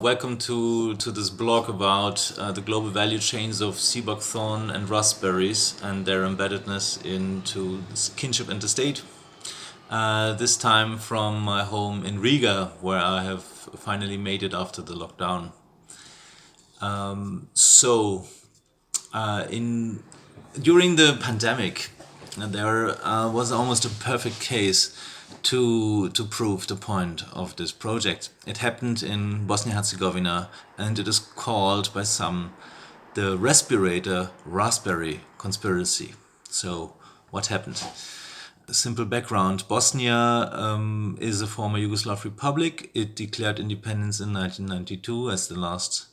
Welcome to this blog about the global value chains of sea buckthorn and raspberries and their embeddedness into this kinship and the state. This time from my home in Riga, where I have finally made it after the lockdown. During the pandemic, there was almost a perfect case to prove the point of this project. It happened in Bosnia-Hercegovina, and it is called by some the respirator raspberry conspiracy. So what happened? A simple background: Bosnia is a former Yugoslav republic. It declared independence in 1992 as the last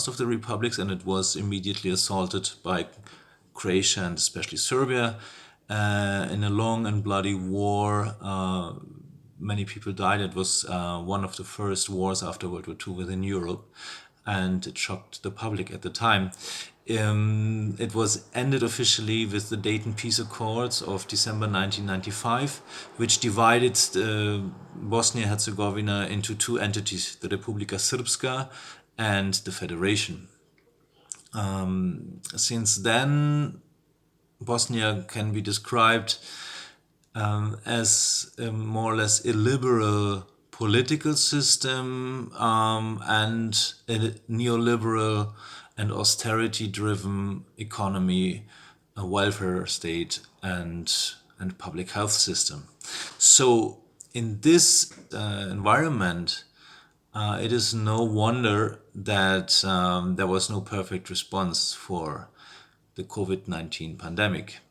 of the republics, and it was immediately assaulted by Croatia and especially Serbia. In a long and bloody war, many people died. It was one of the first wars after World War II within Europe, and it shocked the public at the time. It was ended officially with the Dayton Peace Accords of December 1995, which divided Bosnia-Herzegovina into two entities, the Republika Srpska and the Federation. Since then, Bosnia can be described as a more or less illiberal political system and a neoliberal and austerity-driven economy, a welfare state, and public health system. So in this environment, it is no wonder that there was no perfect response for the COVID-19 pandemic.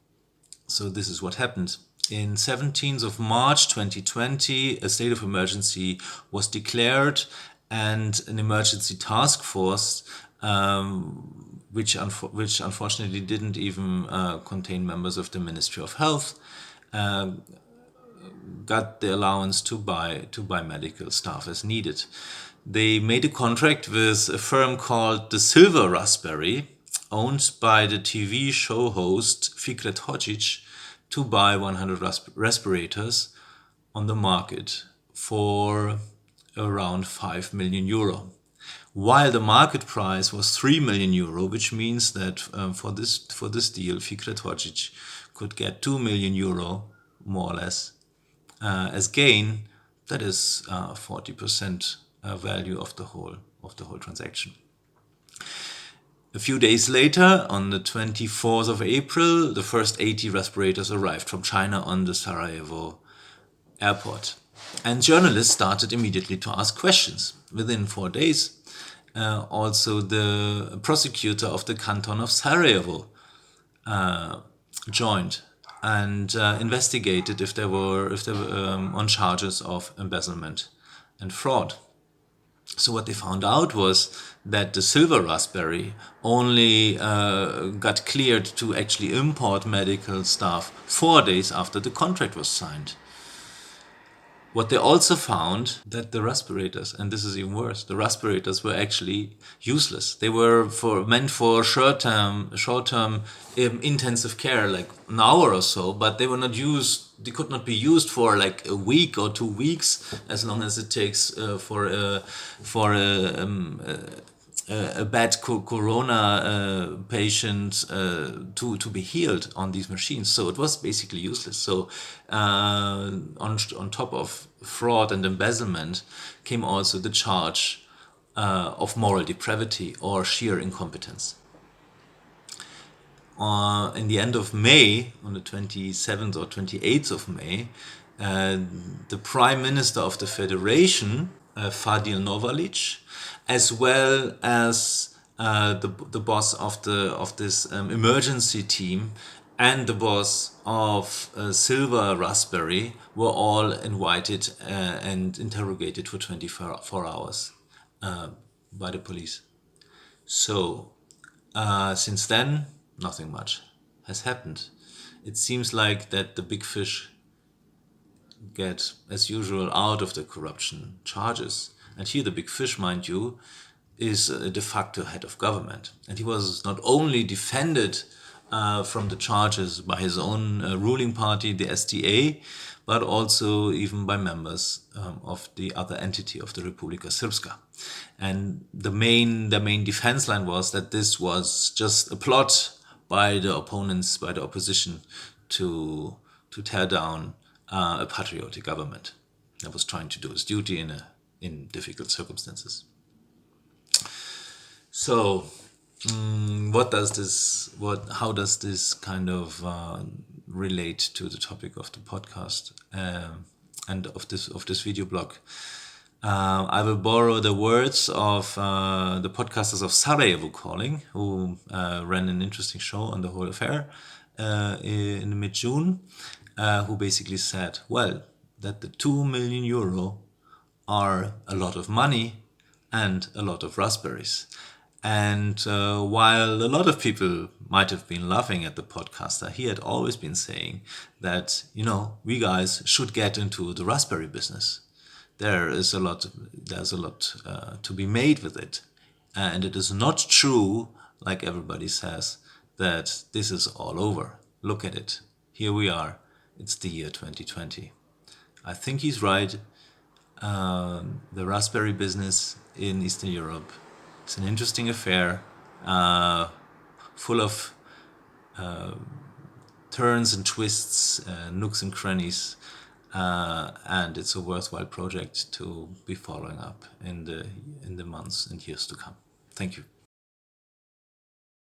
So this is what happened. In 17th of March 2020, a state of emergency was declared, and an emergency task force, which unfortunately didn't even contain members of the Ministry of Health, got the allowance to buy medical staff as needed. They made a contract with a firm called the Silver Raspberry, owned by the TV show host Fikret Hodzic, to buy 100 respirators on the market for around 5 million euro. While the market price was 3 million euro, which means that for this deal, Fikret Hodzic could get 2 million euro, more or less, as gain. That is 40% value of the whole transaction. A few days later, on the 24th of April, the first 80 respirators arrived from China on the Sarajevo airport. And journalists started immediately to ask questions. Within 4 days, also the prosecutor of the canton of Sarajevo joined and investigated if they were on charges of embezzlement and fraud. So what they found out was that the Silver Raspberry only got cleared to actually import medical staff 4 days after the contract was signed. What they also found, that the respirators, and this is even worse, the respirators were actually useless. They were meant for short-term intensive care, like an hour or so, but they were not used. They could not be used for like a week or 2 weeks, as long as it takes for a bad corona patient to be healed on these machines. So it was basically useless. So on top of fraud and embezzlement came also the charge of moral depravity or sheer incompetence. In the end of May, on the 27th or 28th of May, the Prime Minister of the Federation, Fadil Novalic, as well as the boss of this emergency team and the boss of Silver Raspberry were all invited and interrogated for 24 hours by the police. So since then, nothing much has happened. It seems like that the big fish get, as usual, out of the corruption charges. And here the big fish, mind you, is a de facto head of government. And he was not only defended from the charges by his own ruling party, the SDA, but also even by members of the other entity of the Republika Srpska. And the main defense line was that this was just a plot by the opponents, by the opposition, to tear down a patriotic government that was trying to do its duty in difficult circumstances. So, how does this kind of relate to the topic of the podcast and of this video blog? I will borrow the words of the podcasters of Sarajevo Calling, who ran an interesting show on the whole affair in mid-June, who basically said, well, that the 2 million euro are a lot of money and a lot of raspberries. And while a lot of people might have been laughing at the podcaster, he had always been saying that, we guys should get into the raspberry business. There's a lot to be made with it. And it is not true, like everybody says, that this is all over. Look at it. Here we are. It's the year 2020. I think he's right. The raspberry business in Eastern Europe is an interesting affair, full of turns and twists, nooks and crannies, and it's a worthwhile project to be following up in the months and years to come. Thank you.